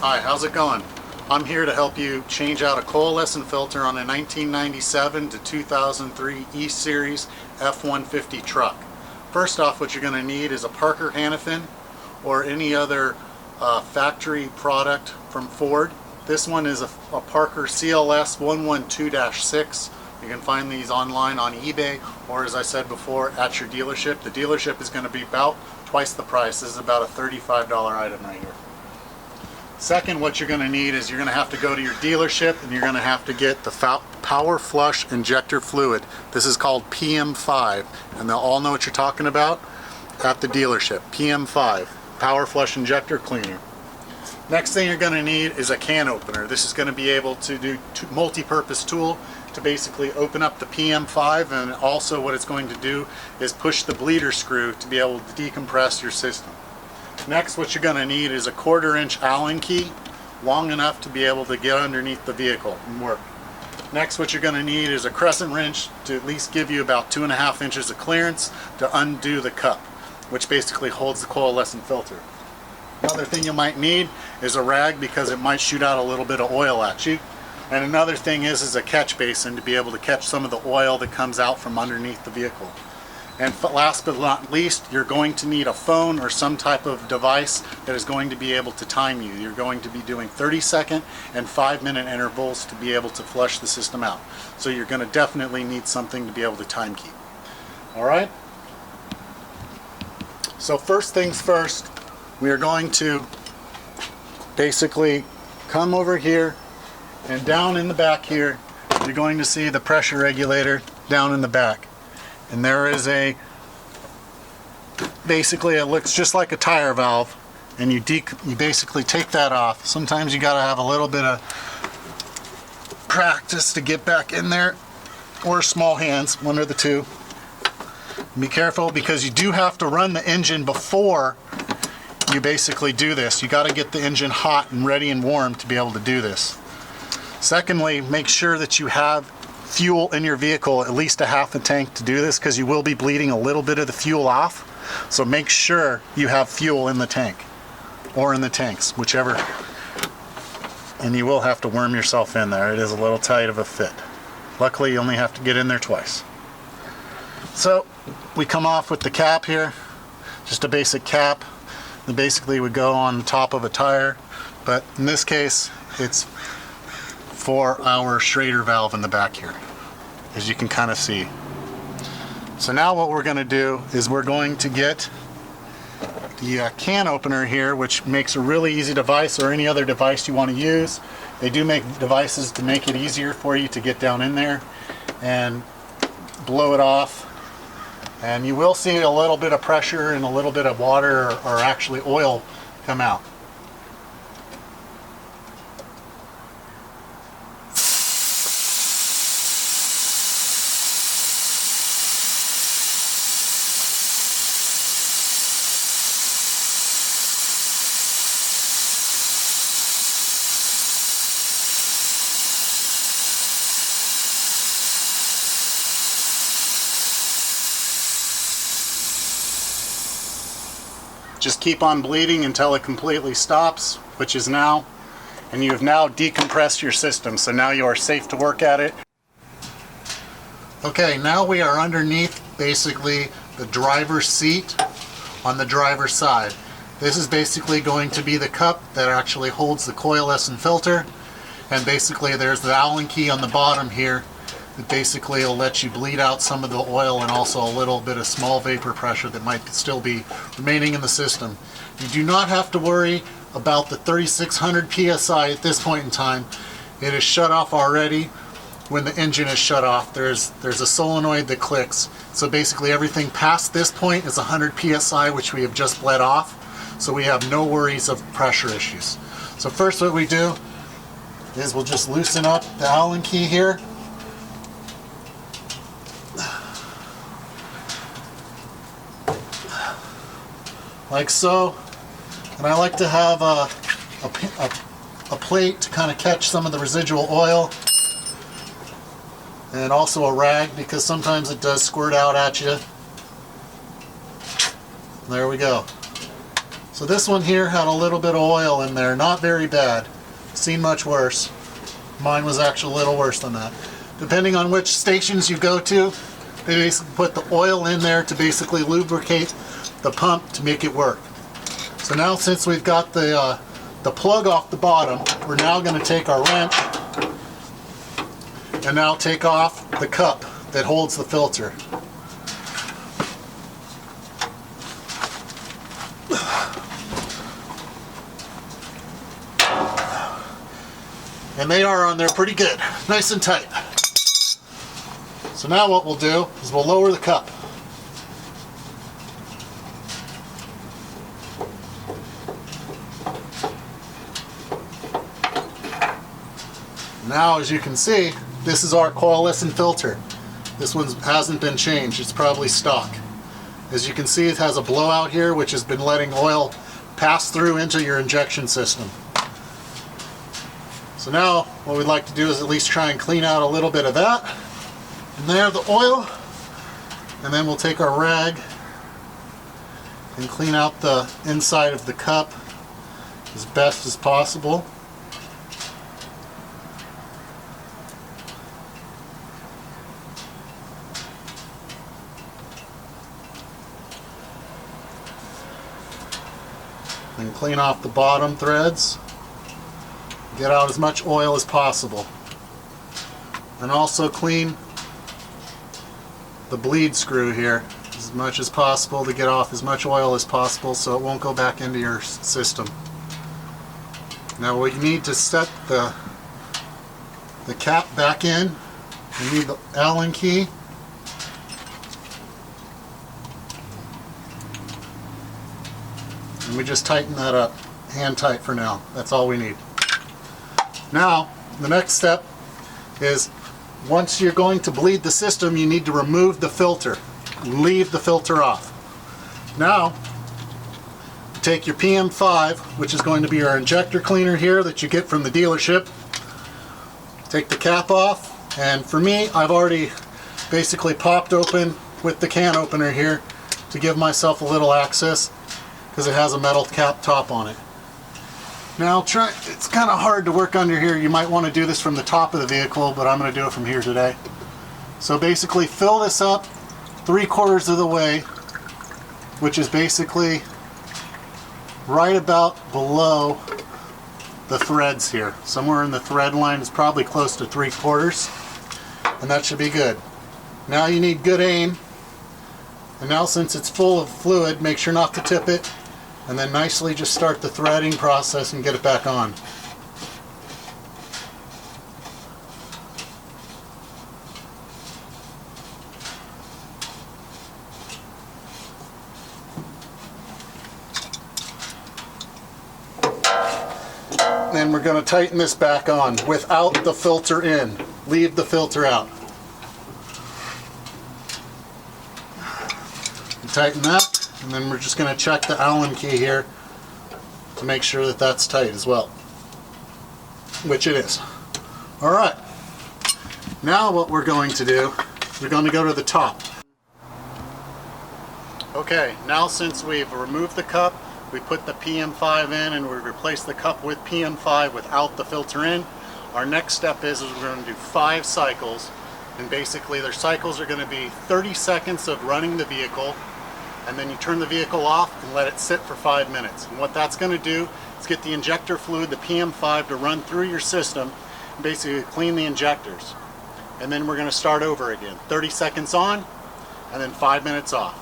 Hi, how's it going? I'm here to help you change out a coalescent filter on a 1997 to 2003 E-Series F-150 truck. First off, what you're going to need is a Parker Hannifin or any other factory product from Ford. This one is a Parker CLS112-6. You can find these online on eBay or, as I said before, at your dealership. The dealership is going to be about twice the price. This is about a $35 item right here. Second, what you're going to need is you're going to have to go to your dealership and you're going to have to get the power flush injector fluid. This is called PM5, and they'll all know what you're talking about at the dealership. PM5, power flush injector cleaner. Next thing you're going to need is a can opener. This is going to be able to do multi-purpose tool to basically open up the PM5, and also what it's going to do is push the bleeder screw to be able to decompress your system. Next, what you're going to need is a 1/4 inch Allen key, long enough to be able to get underneath the vehicle and work. Next, what you're going to need is a Crescent Wrench to at least give you about 2.5 inches of clearance to undo the cup, which basically holds the coalescent filter. Another thing you might need is a rag, because it might shoot out a little bit of oil at you. And another thing is a catch basin to be able to catch some of the oil that comes out from underneath the vehicle. And last but not least, you're going to need a phone or some type of device that is going to be able to time you. You're going to be doing 30-second and 5-minute intervals to be able to flush the system out. So you're going to definitely need something to be able to time keep. Alright? So first things first, we are going to basically come over here, and down in the back here, you're going to see the pressure regulator down in the back. And there is basically it looks just like a tire valve, and you basically take that off. Sometimes you got to have a little bit of practice to get back in there, or small hands, one or the two. Be careful, because you do have to run the engine before you basically do this. You got to get the engine hot and ready and warm to be able to do this. Secondly, make sure that you have fuel in your vehicle, at least a half a tank to do this, because you will be bleeding a little bit of the fuel off. So make sure you have fuel in the tank, or in the tanks, whichever. And you will have to worm yourself in there. It is a little tight of a fit. Luckily, you only have to get in there twice. So we come off with the cap here, just a basic cap that basically would go on top of a tire, but in this case it's for our Schrader valve in the back here, as you can kind of see. So now what we're going to do is we're going to get the can opener here, which makes a really easy device, or any other device you want to use. They do make devices to make it easier for you to get down in there and blow it off. And you will see a little bit of pressure and a little bit of water, or actually oil, come out. Just keep on bleeding until it completely stops, which is now, and you have now decompressed your system, so now you are safe to work at it. Okay, now we are underneath basically the driver's seat on the driver's side. This is basically going to be the cup that actually holds the coalescent filter, and basically there's the Allen key on the bottom here that basically will let you bleed out some of the oil, and also a little bit of small vapor pressure that might still be remaining in the system. You do not have to worry about the 3600 psi at this point in time. It is shut off already. When the engine is shut off, there's a solenoid that clicks. So basically everything past this point is 100 psi, which we have just bled off. So we have no worries of pressure issues. So first what we do is we'll just loosen up the Allen key here. Like so. And I like to have a plate to kind of catch some of the residual oil, and also a rag, because sometimes it does squirt out at you. There we go. So this one here had a little bit of oil in there, not very bad. Seen much worse. Mine was actually a little worse than that. Depending on which stations you go to, they basically put the oil in there to basically lubricate the pump to make it work. So now since we've got the plug off the bottom, we're now going to take our wrench and now take off the cup that holds the filter. And they are on there pretty good, nice and tight. So now what we'll do is we'll lower the cup. Now, as you can see, this is our Coalescent filter. This one hasn't been changed, it's probably stock. As you can see, it has a blowout here which has been letting oil pass through into your injection system. So now what we'd like to do is at least try and clean out a little bit of that. And there, the oil. And then we'll take our rag and clean out the inside of the cup as best as possible. And clean off the bottom threads. Get out as much oil as possible. And also clean the bleed screw here as much as possible to get off as much oil as possible so it won't go back into your system. Now we need to set the cap back in. We need the Allen key. And we just tighten that up, hand tight for now. That's all we need. Now, the next step is once you're going to bleed the system, you need to remove the filter. Leave the filter off. Now, take your PM5, which is going to be our injector cleaner here that you get from the dealership. Take the cap off, and for me, I've already basically popped open with the can opener here to give myself a little access because it has a metal cap top on it. Now it's kind of hard to work under here. You might want to do this from the top of the vehicle, but I'm going to do it from here today. So basically fill this up 3/4 of the way, which is basically right about below the threads here. Somewhere in the thread line is probably close to 3/4, and that should be good. Now you need good aim, and now since it's full of fluid, make sure not to tip it, and then nicely just start the threading process and get it back on. Then we're going to tighten this back on without the filter in. Leave the filter out. Tighten that, and then we're just going to check the Allen key here to make sure that that's tight as well, which it is. Alright, now what we're going to do, we're going to go to the top. Okay, now since we've removed the cup, we put the PM5 in and we replaced the cup with PM5 without the filter in, our next step is we're going to do 5 cycles, and basically their cycles are going to be 30 seconds of running the vehicle, and then you turn the vehicle off and let it sit for 5 minutes. And what that's going to do is get the injector fluid, the PM5, to run through your system and basically clean the injectors. And then we're going to start over again. 30 seconds on and then 5 minutes off.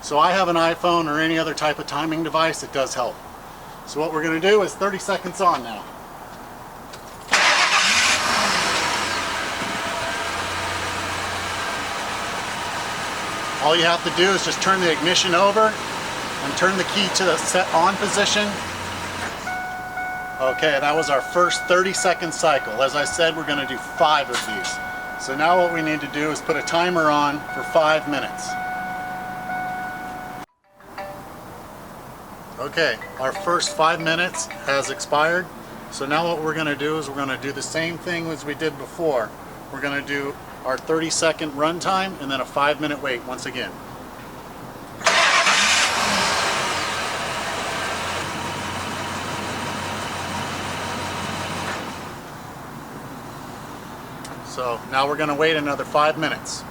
So I have an iPhone or any other type of timing device, it does help. So what we're going to do is 30 seconds on now. All you have to do is just turn the ignition over and turn the key to the set on position. Okay, that was our first 30-second cycle. As I said, we're going to do 5 of these. So now what we need to do is put a timer on for 5 minutes. Okay, our first 5 minutes has expired. So now what we're going to do is we're going to do the same thing as we did before. We're going to do our 30-second run time and then a 5-minute wait once again. So now we're going to wait another 5 minutes.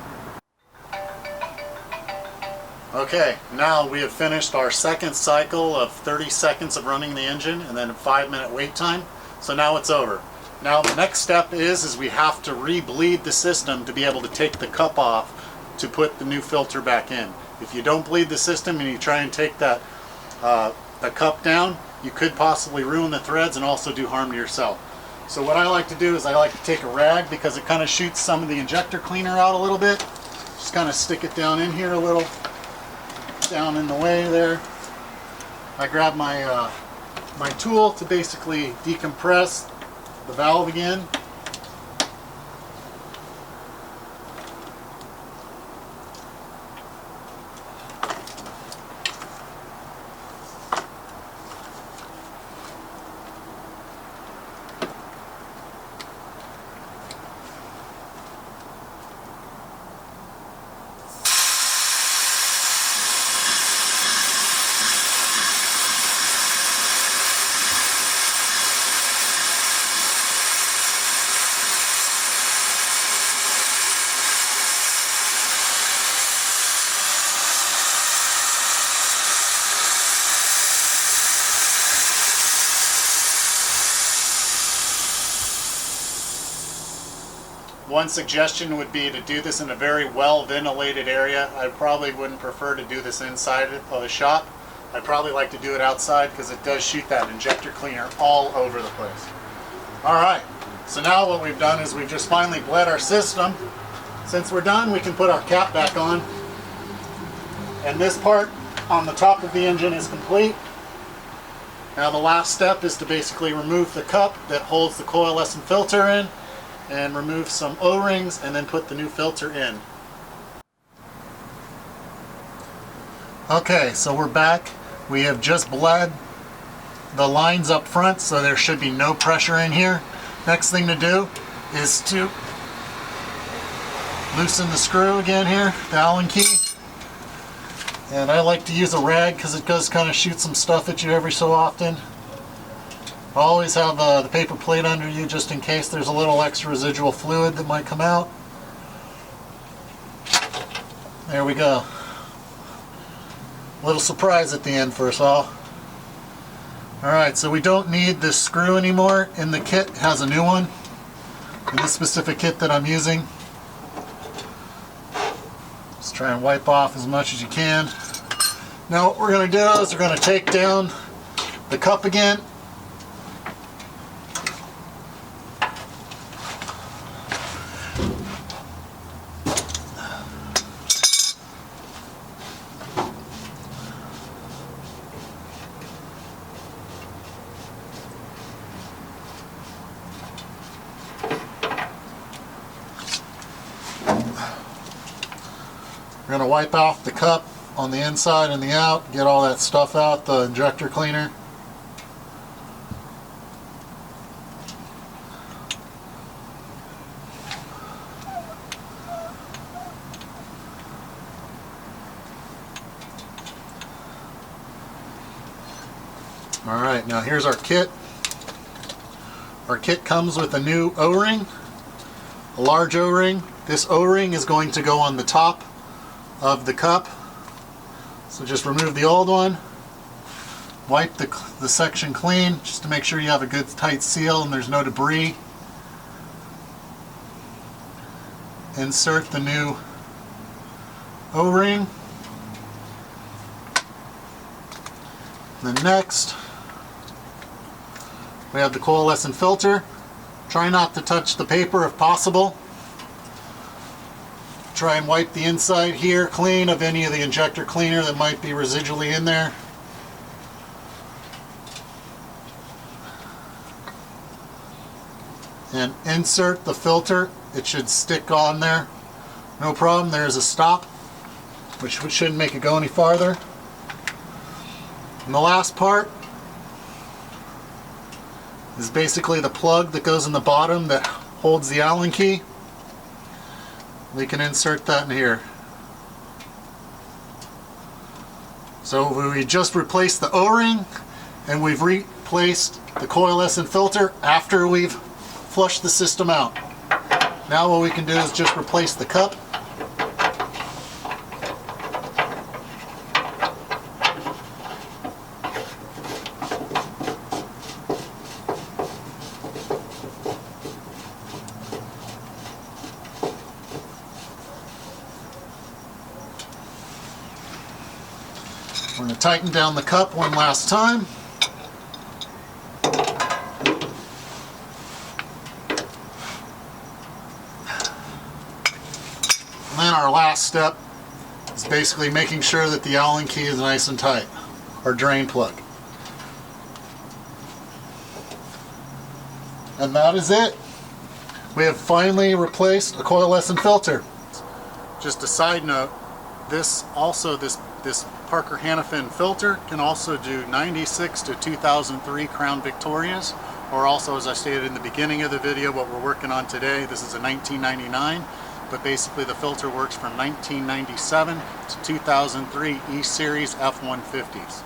Okay, now we have finished our second cycle of 30 seconds of running the engine and then a 5-minute wait time. So now it's over. Now the next step is we have to re-bleed the system to be able to take the cup off to put the new filter back in. If you don't bleed the system and you try and take that the cup down, you could possibly ruin the threads and also do harm to yourself. So what I like to do is I like to take a rag, because it kind of shoots some of the injector cleaner out a little bit. Just kind of stick it down in here a little, down in the way there. I grab my my tool to basically decompress the valve again. One suggestion would be to do this in a very well ventilated area. I probably wouldn't prefer to do this inside of the shop. I'd probably like to do it outside, because it does shoot that injector cleaner all over the place. Alright, so now what we've done is we've just finally bled our system. Since we're done, we can put our cap back on. And this part on the top of the engine is complete. Now the last step is to basically remove the cup that holds the coalescent filter in, and remove some O-rings, and then put the new filter in. Okay, so we're back. We have just bled the lines up front, so there should be no pressure in here. Next thing to do is to loosen the screw again here, the Allen key. And I like to use a rag because it does kind of shoot some stuff at you every so often. Always have the paper plate under you just in case there's a little extra residual fluid that might come out. There we go. A little surprise at the end for us all. Alright, so we don't need this screw anymore. In the kit, it has a new one. In this specific kit that I'm using. Just try and wipe off as much as you can. Now what we're going to do is we're going to take down the cup again. We're going to wipe off the cup on the inside and the out, get all that stuff out, the injector cleaner. Alright, now here's our kit. Our kit comes with a new O-ring, a large O-ring. This O-ring is going to go on the top of the cup. So just remove the old one, wipe the section clean just to make sure you have a good tight seal and there's no debris. Insert the new O-ring. Then next we have the coalescent filter. Try not to touch the paper if possible. Try and wipe the inside here clean of any of the injector cleaner that might be residually in there. And insert the filter. It should stick on there. No problem. There's a stop, which shouldn't make it go any farther. And the last part is basically the plug that goes in the bottom that holds the Allen key. We can insert that in here. So we just replaced the O-ring and we've replaced the coalescent filter after we've flushed the system out. Now what we can do is just replace the cup. We're going to tighten down the cup one last time. And then our last step is basically making sure that the Allen key is nice and tight, our drain plug. And that is it. We have finally replaced a coalescent filter. Just a side note, this Parker Hannifin filter can also do 96 to 2003 Crown Victorias, or also, as I stated in the beginning of the video, what we're working on today, this is a 1999, but basically the filter works from 1997 to 2003 E-Series F-150s.